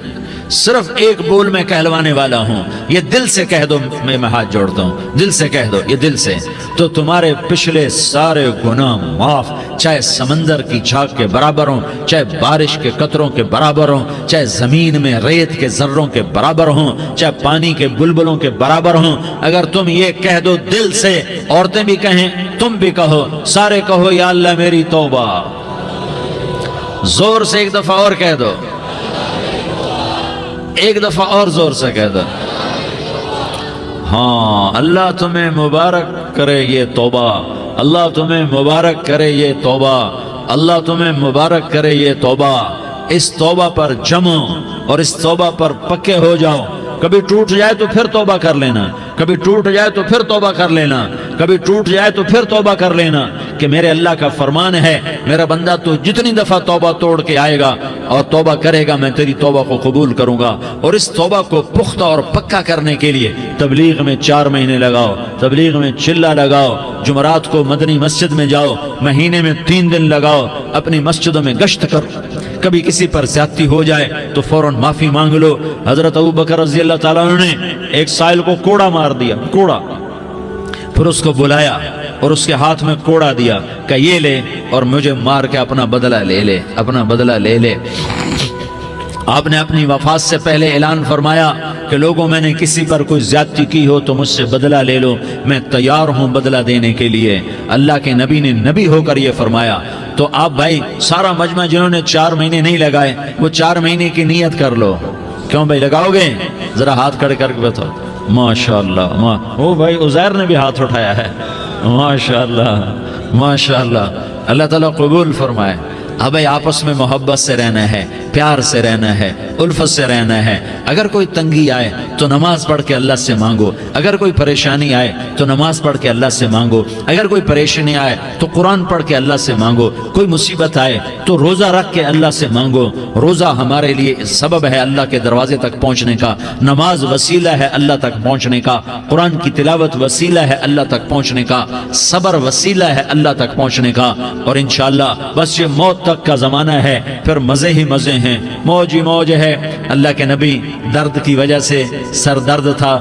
صرف ایک بول میں کہلوانے والا ہوں، یہ دل سے کہہ دو، میں ہاتھ جوڑتا ہوں، دل سے کہہ دو، یہ دل سے، تو تمہارے پچھلے سارے گناہ معاف، چاہے سمندر کی جھاگ کے برابر ہوں، چاہے بارش کے قطروں کے برابر ہوں، چاہے زمین میں ریت کے ذروں کے برابر ہوں، چاہے پانی کے بلبلوں کے برابر ہوں۔ اگر تم یہ کہہ دو دل سے، عورتیں بھی کہیں، تم بھی کہو، سارے کہو، یا اللہ میری توبہ۔ زور سے ایک دفعہ اور کہہ دو، ایک دفعہ اور زور سے کہہ دو۔ ہاں، اللہ تمہیں مبارک کرے یہ توبہ، اللہ تمہیں مبارک کرے یہ توبہ، اللہ تمہیں مبارک کرے یہ توبہ۔ اس توبہ پر جمو اور اس توبہ پر پکے ہو جاؤ۔ کبھی ٹوٹ جائے تو پھر توبہ کر لینا، کبھی ٹوٹ جائے تو پھر توبہ کر لینا، کبھی ٹوٹ جائے تو پھر توبہ کر لینا، کہ میرے اللہ کا فرمان ہے، میرا بندہ تو جتنی دفعہ توبہ توڑ کے آئے گا اور توبہ کرے گا، میں تیری توبہ کو قبول کروں گا۔ اور اس توبہ کو پختہ اور پکا کرنے کے لیے تبلیغ میں 4 مہینے لگاؤ، تبلیغ میں چلہ لگاؤ، جمعرات کو مدنی مسجد میں جاؤ، مہینے میں 3 دن لگاؤ، اپنی مسجدوں میں گشت کرو۔ کبھی کسی پر زیادتی ہو جائے تو فوراً معافی مانگ لو۔ حضرت ابوبکر رضی اللہ تعالیٰ عنہ نے ایک سائل کو کوڑا مار دیا، کوڑا، پھر اس کو بلایا اور اس کے ہاتھ میں کوڑا دیا کہ یہ لے اور مجھے مار کے اپنا بدلہ لے لے، اپنا بدلہ لے لے۔ آپ نے اپنی وفات سے پہلے اعلان فرمایا کہ لوگوں، میں نے کسی پر کوئی زیادتی کی ہو تو مجھ سے بدلہ لے لو، میں تیار ہوں بدلہ دینے کے لیے۔ اللہ کے نبی نے نبی ہو کر یہ فرمایا۔ تو آپ بھائی سارا مجمع جنہوں نے 4 مہینے نہیں لگائے، وہ 4 مہینے کی نیت کر لو۔ کیوں بھائی لگاؤ گے؟ ذرا ہاتھ کھڑے کر کے بتاؤ۔ ماشاءاللہ، وہ بھائی عزیر نے بھی ہاتھ اٹھایا ہے، ماشاءاللہ ماشاءاللہ، اللہ تعالیٰ قبول فرمائے۔ اب آپس میں محبت سے رہنا ہے، پیار سے رہنا ہے، الفت سے رہنا ہے۔ اگر کوئی تنگی آئے تو نماز پڑھ کے اللہ سے مانگو، اگر کوئی پریشانی آئے تو نماز پڑھ کے اللہ سے مانگو، اگر کوئی پریشانی آئے تو قرآن پڑھ کے اللہ سے مانگو، کوئی مصیبت آئے تو روزہ رکھ کے اللہ سے مانگو۔ روزہ ہمارے لیے سبب ہے اللہ کے دروازے تک پہنچنے کا، نماز وسیلہ ہے اللہ تک پہنچنے کا، قرآن کی تلاوت وسیلہ ہے اللہ تک پہنچنے کا، صبر وسیلہ ہے اللہ تک پہنچنے کا۔ اور انشاءاللہ بس یہ موت تک کا زمانہ ہے، پھر مزے ہی مزے ہیں، موج ہی موج ہے۔ اللہ کے نبی درد کی وجہ سے سر درد تھا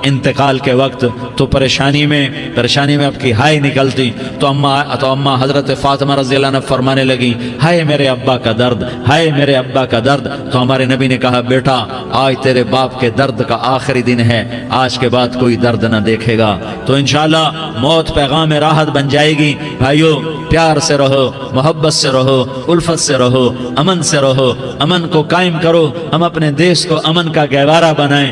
انتقال کے وقت، تو پریشانی میں اب کی ہائے نکلتی تو اماں حضرت فاطمہ رضی اللہ عنہ فرمانے لگی، ہائے میرے ابا کا درد، ہائے میرے ابا کا درد۔ تو ہمارے نبی نے کہا، بیٹا آج تیرے باپ کے درد کا آخری دن ہے، آج کے بعد کوئی درد نہ دیکھے گا۔ تو انشاءاللہ موت پیغام راحت بن جائے گی۔ بھائیو پیار سے رہو، محبت سے رہو، الفت سے رہو، امن سے رہو، امن کو قائم کرو۔ ہم اپنے دیش کو امن کا گہوارہ بنائیں،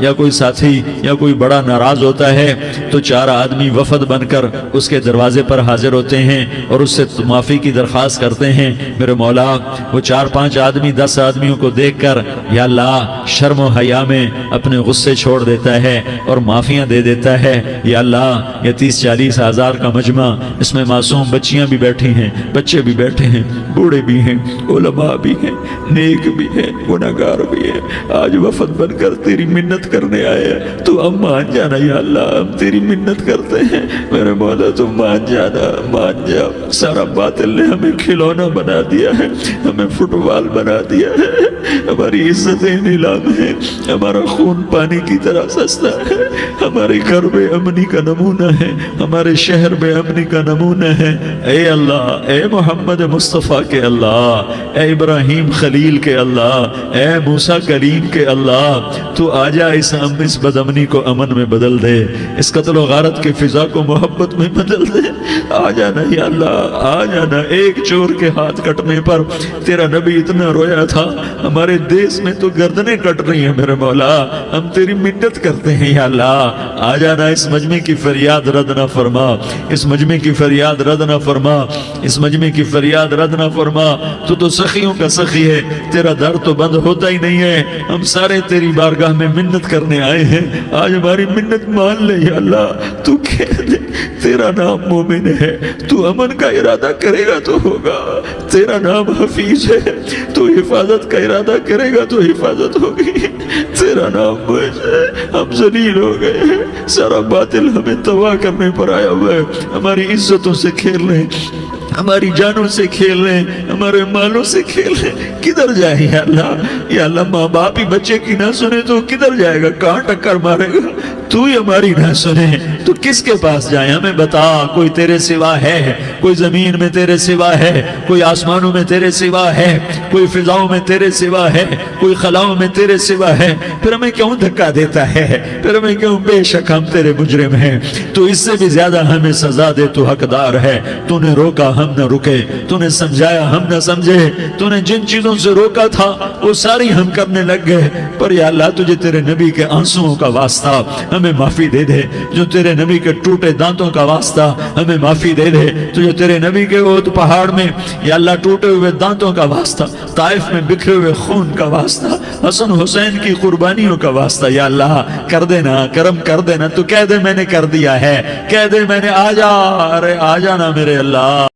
یا کوئی ساتھی یا کوئی بڑا ناراض ہوتا ہے تو 4 آدمی وفد بن کر اس کے دروازے پر حاضر ہوتے ہیں اور اس سے معافی کی درخواست کرتے ہیں. میرے مولا وہ 4-5 آدمی 10 آدمیوں کو دیکھ کر یا اللہ شرم و حیا میں اپنے غصے چھوڑ دیتا ہے اور معافیاں دے دیتا ہے. یا اللہ یہ 30-40 ہزار کا مجمع، اس میں معصوم بچیاں بھی بیٹھی ہیں، بچے بھی بیٹھے ہیں، بوڑھے بھی ہیں، علماء بھی ہیں، نیک بھی ہیں، گناہگار بھی ہیں. آج وفد بن کر تیری منت کرنے آئے ہیں، تو ہم مان جانا یا اللہ، ہم تیری منت کرتے ہیں. میرے مولا تو مان جانا، مان جا. سارا باطل نے ہمیں کھلونا بنا دیا ہے، ہمیں فٹ بال بنا دیا ہے، ہماری عزتیں نیلام ہیں، ہمارا خون پانی کی طرح سستا ہے، ہمارے گھر بے امنی کا نمونہ ہے، ہمارے شہر بے امنی کا نمونہ ہے. اے اللہ، اے محمد مصطفیٰ کے اللہ، اے ابراہیم خلیل کے اللہ، اے موسیٰ کلیم کے اللہ، تو آجا اس بد امنی کو امن میں بدل دے، اس قتل و غارت کی فضا کو محبت میں بدل دے. آ جانا یا اللہ، آ جانا. ایک چور کے ہاتھ کٹنے پر تیرا نبی اتنا رویا تھا، ہمارے دیس میں تو گردنیں کٹ رہی ہیں. میرے مولا ہم تیری منت کرتے ہیں یا اللہ، آ جانا. اس مجمع کی فریاد رد نہ فرما، اس مجمع کی فریاد رد نہ فرما، اس مجمع کی فریاد رد نہ فرما. تو سخیوں کا سخی ہے، تیرا در تو بند ہوتا ہی نہیں ہے. ہم سارے تیری بارگاہ میں منت کرنے آئے ہیں، آج ہماری منت مان لے یا اللہ. تو کہہ دے تیرا نام مومن ہے، تو امن کا ارادہ کرے گا تو ہوگا. تیرا نام حفیظ ہے، تو حفاظت کا ارادہ کرے گا تو حفاظت ہوگی. تیرا نام موج ہے، ہم ذلیل ہو گئے ہیں، سارا باطل ہمیں تباہ کرنے پر آیا ہوا ہے. ہماری عزتوں سے کھیل رہے ہیں، ہماری جانوں سے کھیل رہے ہیں، ہمارے مالوں سے کھیل رہے ہیں. کدھر جائے یا اللہ؟ یا اللہ ماں باپ ہی بچے کی نہ سنے تو کدھر جائے گا؟ کہاں ٹکر مارے گا؟ تو ہی ہماری نہ سنے تو کس کے پاس جائیں؟ ہمیں بتا. کوئی تیرے سوا ہے؟ کوئی زمین میں تیرے سوا ہے؟ کوئی آسمانوں میں تیرے سوا ہے؟ کوئی فضاؤں میں تیرے سوا ہے؟ کوئی خلاؤں میں تیرے سوا ہے؟ پھر ہمیں کیوں دھکا دیتا ہے؟ پھر ہمیں کیوں؟ بے شک ہم تیرے مجرم ہیں، تو اس سے بھی زیادہ ہمیں سزا دے. تو حقدار ہے. تو نے روکا ہم نہ رکے، تو نے سمجھایا ہم نہ سمجھے، تو نے جن چیزوں سے روکا تھا وہ ساری ہم کرنے لگ گئے. پر یا اللہ تجھے تیرے نبی کے آنسوؤں کا واسطہ ہمیں معافی دے دے. جو تیرے نبی کے ٹوٹے دانتوں کا واسطہ ہمیں معافی دے دے. تجھے تیرے نبی کے احد پہاڑ میں یا اللہ ٹوٹے ہوئے دانتوں کا واسطہ، طائف میں بکھرے ہوئے خون کا واسطہ، حسن حسین کی قربانیوں کا واسطہ یا اللہ کر دینا، کرم کر دینا. تو کہہ دے میں نے کر دیا ہے، کہہ دے میں نے. آ جا، ارے آ جانا میرے اللہ.